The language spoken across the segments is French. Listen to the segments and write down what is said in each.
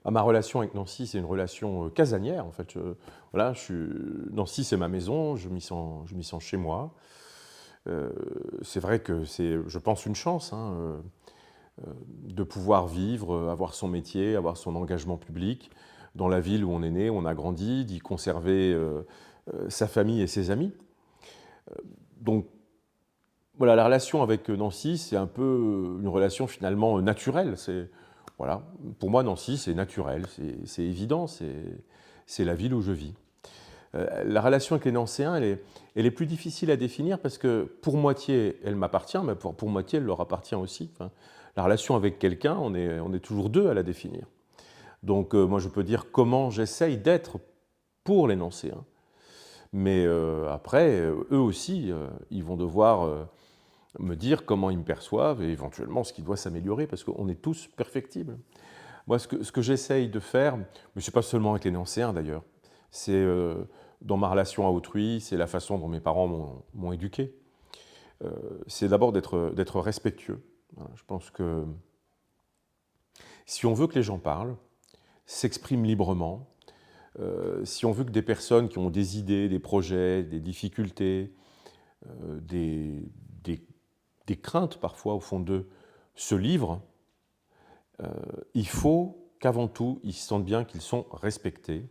Ma relation avec Nancy, c'est une relation casanière, en fait. Voilà, Nancy, c'est ma maison, je m'y sens chez moi. C'est vrai que c'est, je pense, une chance, hein, de pouvoir vivre, avoir son métier, avoir son engagement public dans la ville où on est né, où on a grandi, d'y conserver sa famille et ses amis. Donc, voilà, la relation avec Nancy, c'est un peu une relation finalement naturelle. Voilà, pour moi, Nancy, c'est naturel, c'est évident, c'est la ville où je vis. La relation avec les Nancéens, elle est plus difficile à définir parce que pour moitié, elle m'appartient, mais pour moitié, elle leur appartient aussi. Enfin, la relation avec quelqu'un, on est toujours deux à la définir. Donc moi, je peux dire comment j'essaye d'être pour les Nancéens. Mais après, eux aussi, ils vont devoir me dire comment ils me perçoivent et éventuellement ce qui doit s'améliorer, parce qu'on est tous perfectibles. Moi, ce que j'essaye de faire, mais ce n'est pas seulement avec les Nancéens d'ailleurs, c'est dans ma relation à autrui, c'est la façon dont mes parents m'ont éduqué. C'est d'abord d'être respectueux. Voilà, je pense que si on veut que les gens parlent, s'expriment librement, si on veut que des personnes qui ont des idées, des projets, des difficultés, des, des, des craintes parfois au fond d'eux, se livrent, il faut qu'avant tout, ils se sentent bien qu'ils sont respectés,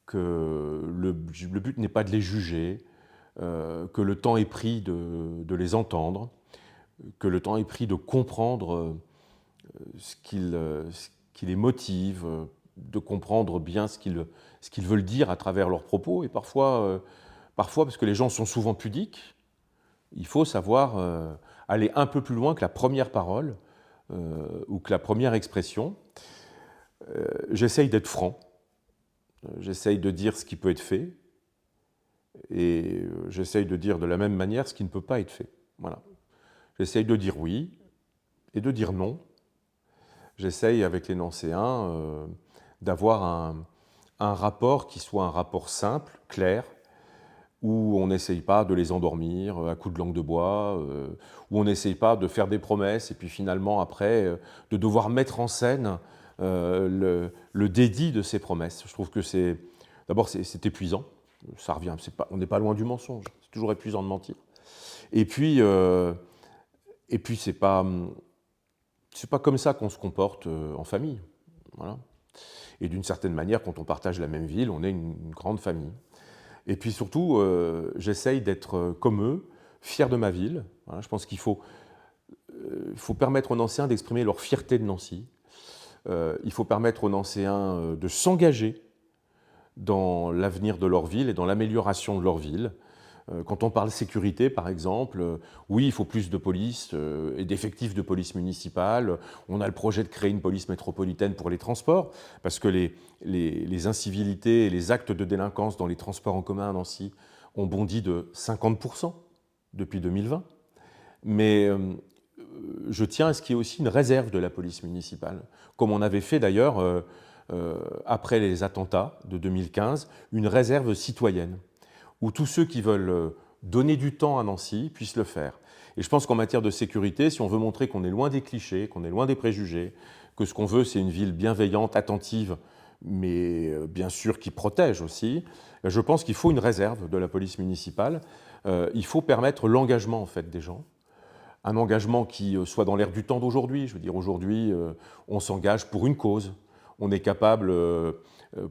que le but n'est pas de les juger, que le temps est pris de les entendre, que le temps est pris de comprendre ce qui les motive, de comprendre bien ce qu'ils veulent dire à travers leurs propos. Et parfois, parce que les gens sont souvent pudiques, il faut savoir aller un peu plus loin que la première parole ou que la première expression. J'essaye d'être franc, j'essaye de dire ce qui peut être fait, et j'essaye de dire de la même manière ce qui ne peut pas être fait. Voilà. J'essaye de dire oui et de dire non. J'essaye avec les Nancéens d'avoir un rapport qui soit un rapport simple, clair, où on n'essaye pas de les endormir à coups de langue de bois, où on n'essaye pas de faire des promesses et puis finalement après de devoir mettre en scène le dédit de ces promesses. Je trouve que d'abord c'est épuisant, ça revient, on n'est pas loin du mensonge, c'est toujours épuisant de mentir. Et puis c'est pas comme ça qu'on se comporte en famille, voilà. Et d'une certaine manière, quand on partage la même ville, on est une grande famille. Et puis surtout, j'essaye d'être comme eux, fier de ma ville. Voilà, je pense qu'il faut permettre aux Nancéens d'exprimer leur fierté de Nancy. Il faut permettre aux Nancéens de s'engager dans l'avenir de leur ville et dans l'amélioration de leur ville. Quand on parle sécurité, par exemple, oui, il faut plus de police et d'effectifs de police municipale. On a le projet de créer une police métropolitaine pour les transports, parce que les incivilités et les actes de délinquance dans les transports en commun à Nancy ont bondi de 50% depuis 2020. Mais je tiens à ce qu'il y ait aussi une réserve de la police municipale, comme on avait fait d'ailleurs, après les attentats de 2015, une réserve citoyenne, où tous ceux qui veulent donner du temps à Nancy puissent le faire. Et je pense qu'en matière de sécurité, si on veut montrer qu'on est loin des clichés, qu'on est loin des préjugés, que ce qu'on veut, c'est une ville bienveillante, attentive, mais bien sûr qui protège aussi, je pense qu'il faut une réserve de la police municipale. Il faut permettre l'engagement en fait, des gens, un engagement qui soit dans l'air du temps d'aujourd'hui. Je veux dire, aujourd'hui, on s'engage pour une cause. On est capable,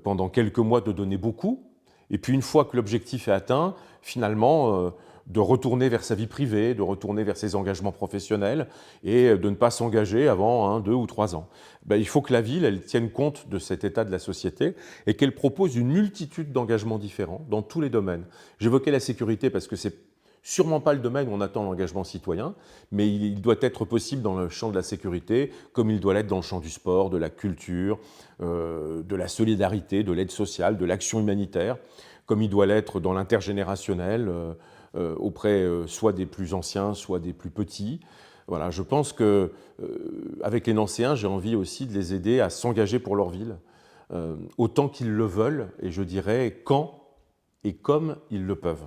pendant quelques mois, de donner beaucoup, et puis une fois que l'objectif est atteint, finalement, de retourner vers sa vie privée, de retourner vers ses engagements professionnels et de ne pas s'engager avant 1, 2 ou 3 ans. Ben, il faut que la ville elle tienne compte de cet état de la société et qu'elle propose une multitude d'engagements différents dans tous les domaines. J'évoquais la sécurité parce que c'est sûrement pas le domaine où on attend l'engagement citoyen, mais il doit être possible dans le champ de la sécurité, comme il doit l'être dans le champ du sport, de la culture, de la solidarité, de l'aide sociale, de l'action humanitaire, comme il doit l'être dans l'intergénérationnel, auprès soit des plus anciens, soit des plus petits. Voilà, je pense que avec les Nancéens, j'ai envie aussi de les aider à s'engager pour leur ville, autant qu'ils le veulent, et je dirais quand et comme ils le peuvent.